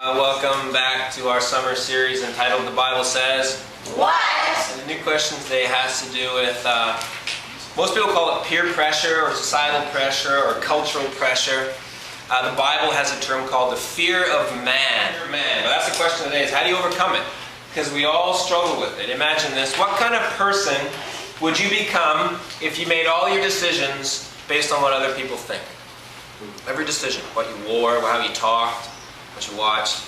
Welcome back to our summer series entitled The Bible Says What? And the new question today has to do with, most people call it peer pressure or societal pressure or cultural pressure. The Bible has a term called the fear of man. But that's the question today, is how do you overcome it? Because we all struggle with it. Imagine this. What kind of person would you become if you made all your decisions based on what other people think? Every decision. What you wore, how you talked, what you watched.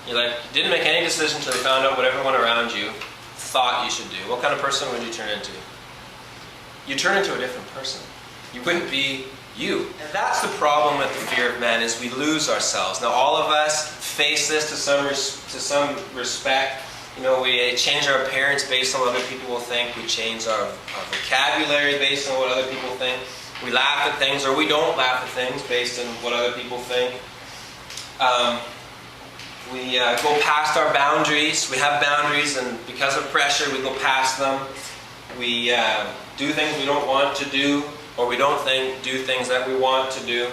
You didn't make any decision until you found out what everyone around you thought you should do. What kind of person would you turn into? You turn into a different person. You wouldn't be you. And that's the problem with the fear of man, is we lose ourselves. Now all of us face this to some respect. You know, we change our appearance based on what other people will think. We change our vocabulary based on what other people think. We laugh at things, or we don't laugh at things based on what other people think. We go past our boundaries. We have boundaries, and because of pressure, we go past them. We do things we don't want to do, or we don't do things that we want to do.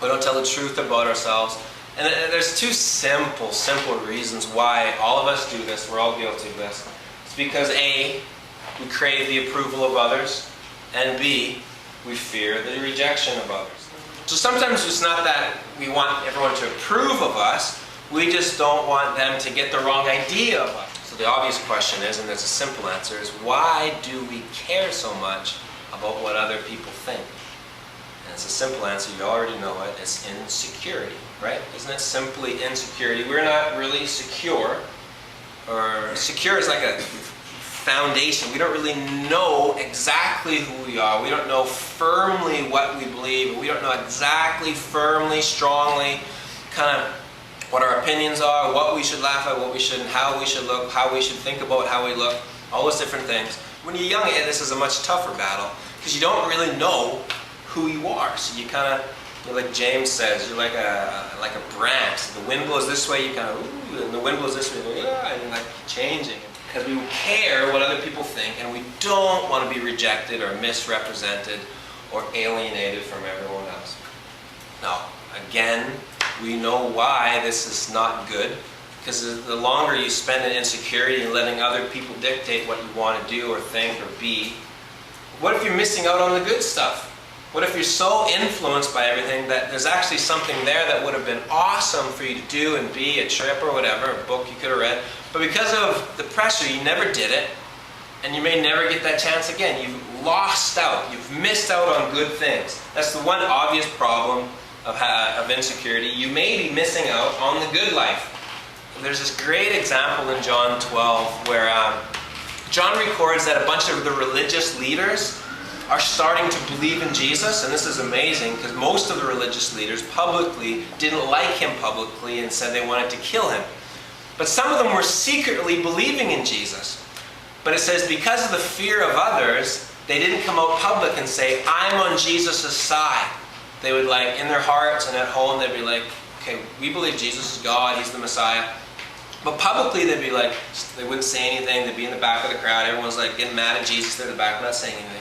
We don't tell the truth about ourselves. And there's two simple reasons why all of us do this. We're all guilty of this. It's because A, we crave the approval of others, and B, we fear the rejection of others. So sometimes it's not that we want everyone to approve of us, we just don't want them to get the wrong idea of us. So the obvious question is, and there's a simple answer, is why do we care so much about what other people think? And it's a simple answer, you already know it, it's insecurity, right? Isn't it simply insecurity? We're not really secure, or secure is like a foundation. We don't really know exactly who we are. We don't know firmly what we believe. We don't know exactly, firmly, strongly, kind of what our opinions are, what we should laugh at, what we shouldn't, how we should look, how we should think about how we look, all those different things. When you're young, this is a much tougher battle because you don't really know who you are. So you kind of, like James says, you're like a branch. The wind blows this way, you kind of, ooh, and the wind blows this way, you go, yeah, and you're like changing. Because we care what other people think, and we don't want to be rejected or misrepresented or alienated from everyone else. Now, again, we know why this is not good, because the longer you spend in insecurity and letting other people dictate what you want to do or think or be, what if you're missing out on the good stuff? What if you're so influenced by everything that there's actually something there that would have been awesome for you to do and be, a trip or whatever, a book you could have read, but because of the pressure you never did it, and you may never get that chance again. You've lost out. You've missed out on good things. That's the one obvious problem of insecurity. You may be missing out on the good life. There's this great example in John 12 where John records that a bunch of the religious leaders are starting to believe in Jesus, and this is amazing because most of the religious leaders publicly didn't like him publicly and said they wanted to kill him. But some of them were secretly believing in Jesus. But it says because of the fear of others, they didn't come out public and say, I'm on Jesus' side. They would in their hearts and at home, they'd be like, okay, we believe Jesus is God, He's the Messiah. But publicly they'd be like, they wouldn't say anything, they'd be in the back of the crowd, everyone's getting mad at Jesus, they're in the back, not saying anything.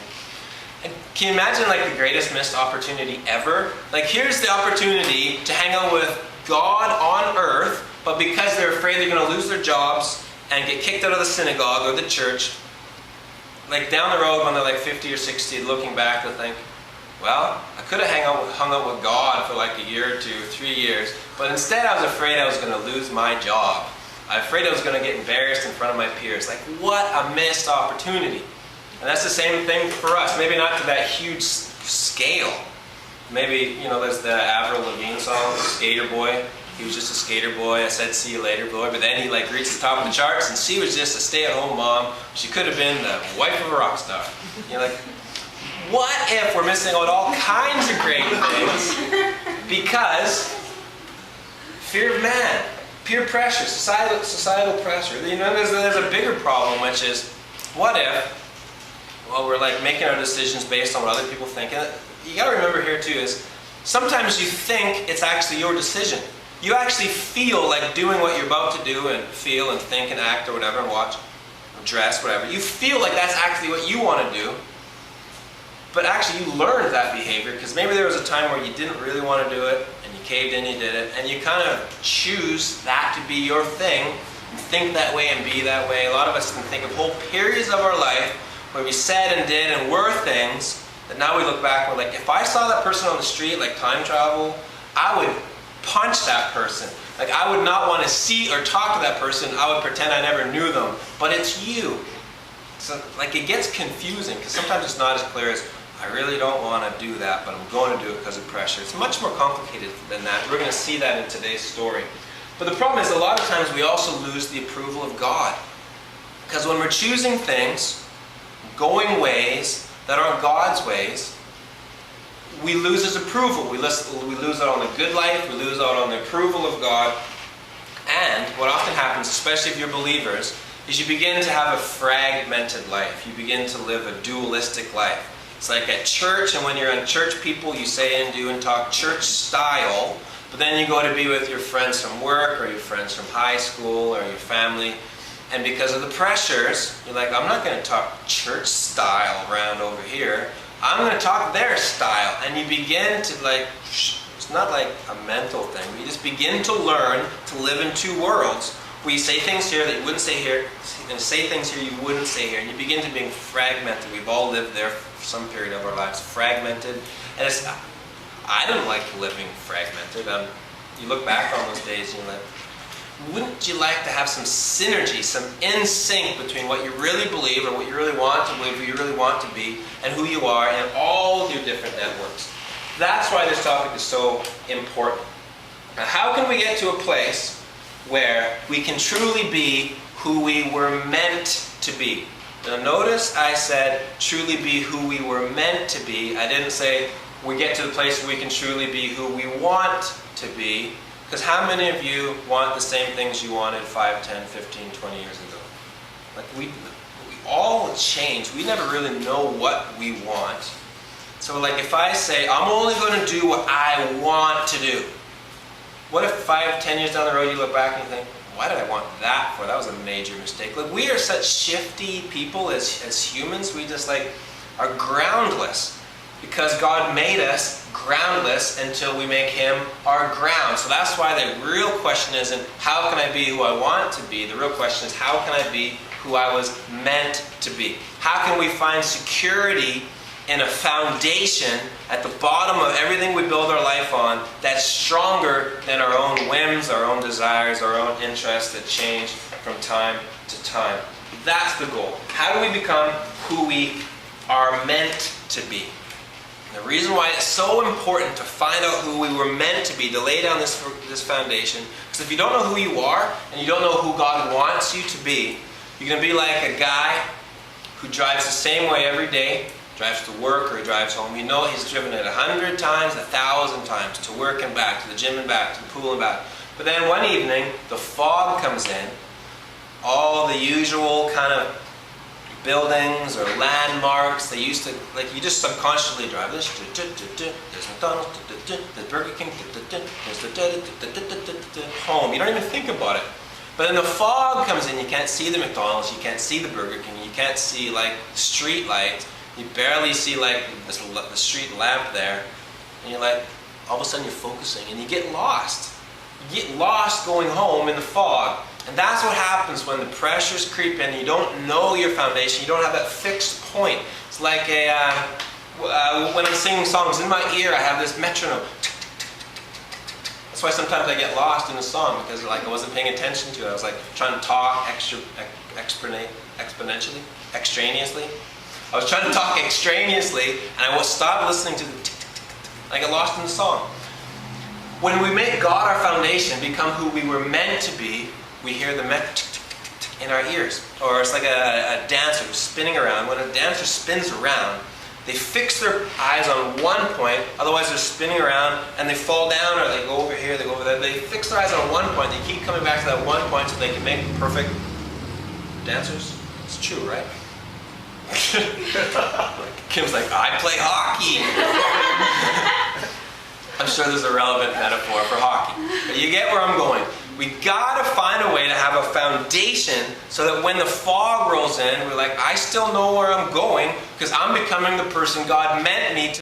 And can you imagine the greatest missed opportunity ever? Here's the opportunity to hang out with God on earth, but because they're afraid they're going to lose their jobs and get kicked out of the synagogue or the church, down the road when they're 50 or 60, looking back, they'll think, well, I could have hung out with God for a year or 2 or 3 years, but instead I was afraid I was going to lose my job. I was afraid I was going to get embarrassed in front of my peers. What a missed opportunity. And that's the same thing for us. Maybe not to that huge scale. Maybe, there's the Avril Lavigne song, Skater Boy. He was just a skater boy. I said, see you later, boy. But then he reached the top of the charts, and she was just a stay-at-home mom. She could have been the wife of a rock star. What if we're missing out all kinds of great things because fear of man, peer pressure, societal pressure. There's a bigger problem, which is, what if, we're making our decisions based on what other people think. And you got to remember here too is, sometimes you think it's actually your decision. You actually feel like doing what you're about to do and feel and think and act or whatever and watch, or dress, whatever. You feel like that's actually what you want to do. But actually you learned that behavior because maybe there was a time where you didn't really want to do it and you caved in, you did it, and you kind of choose that to be your thing, and think that way and be that way. A lot of us can think of whole periods of our life where we said and did and were things that now we look back and we're like, if I saw that person on the street, like time travel, I would punch that person. Like, I would not want to see or talk to that person. I would pretend I never knew them. But it's you. So, like, it gets confusing because sometimes it's not as clear as, I really don't want to do that, but I'm going to do it because of pressure. It's much more complicated than that. We're going to see that in today's story. But the problem is, a lot of times we also lose the approval of God. Because when we're choosing things, going ways that aren't God's ways, we lose His approval. We lose out on the good life. We lose out on the approval of God. And what often happens, especially if you're believers, is you begin to have a fragmented life. You begin to live a dualistic life. It's like at church, and when you're in church, people, you say and do and talk church style, but then you go to be with your friends from work or your friends from high school or your family, and because of the pressures, you're like, I'm not going to talk church style around over here. I'm going to talk their style. And you begin to, like, it's not like a mental thing. You just begin to learn to live in two worlds where you say things here that you wouldn't say here, and say things here you wouldn't say here. And you begin to be fragmented. We've all lived there for some period of our lives, fragmented. And it's, I don't like living fragmented. You look back on those days and you're like, wouldn't you like to have some synergy, some in sync between what you really believe or what you really want to believe, who you really want to be, and who you are, and all your different networks? That's why this topic is so important. Now, how can we get to a place where we can truly be who we were meant to be? Now notice I said truly be who we were meant to be. I didn't say we get to the place where we can truly be who we want to be. Because how many of you want the same things you wanted 5, 10, 15, 20 years ago? Like we all change. We never really know what we want. So like if I say, I'm only going to do what I want to do. What if 5, 10 years down the road you look back and you think, why did I want that for? That was a major mistake. Like we are such shifty people as humans. We just like are groundless. Because God made us groundless until we make Him our ground. So that's why the real question isn't, how can I be who I want to be? The real question is, how can I be who I was meant to be? How can we find security in a foundation at the bottom of everything we build our life on that's stronger than our own whims, our own desires, our own interests that change from time to time? That's the goal. How do we become who we are meant to be? The reason why it's so important to find out who we were meant to be, to lay down this foundation, because if you don't know who you are, and you don't know who God wants you to be, you're going to be like a guy who drives the same way every day, drives to work or he drives home. You know he's driven it 100 times, 1,000 times, to work and back, to the gym and back, to the pool and back. But then one evening, the fog comes in, all the usual kind of buildings or landmarks they used to, like you just subconsciously drive this, there's McDonald's, there's Burger King, there's the home. You don't even think about it. But then the fog comes in, you can't see the McDonald's, you can't see the Burger King, you can't see like street lights, you barely see like the street lamp there, and you're like, all of a sudden you're focusing and you get lost. You get lost going home in the fog. And that's what happens when the pressures creep in. You don't know your foundation. You don't have that fixed point. It's like when I'm singing songs, in my ear I have this metronome. That's why sometimes I get lost in a song, because like I wasn't paying attention to it. I was like trying to talk extraneously. I was trying to talk extraneously, and I would stop listening to the tick, tick, tick, tick. I get lost in the song. When we make God our foundation, become who we were meant to be, we hear the in our ears. Or it's like a dancer who's spinning around. When a dancer spins around, they fix their eyes on one point, otherwise they're spinning around and they fall down, or they go over here, they go over there. They fix their eyes on one point, they keep coming back to that one point so they can make perfect dancers. It's true, right? Kim's like, I play hockey. I'm sure there's a relevant metaphor for hockey. But you get where I'm going. We gotta find a way to have a foundation so that when the fog rolls in, we're like, I still know where I'm going because I'm becoming the person God meant me to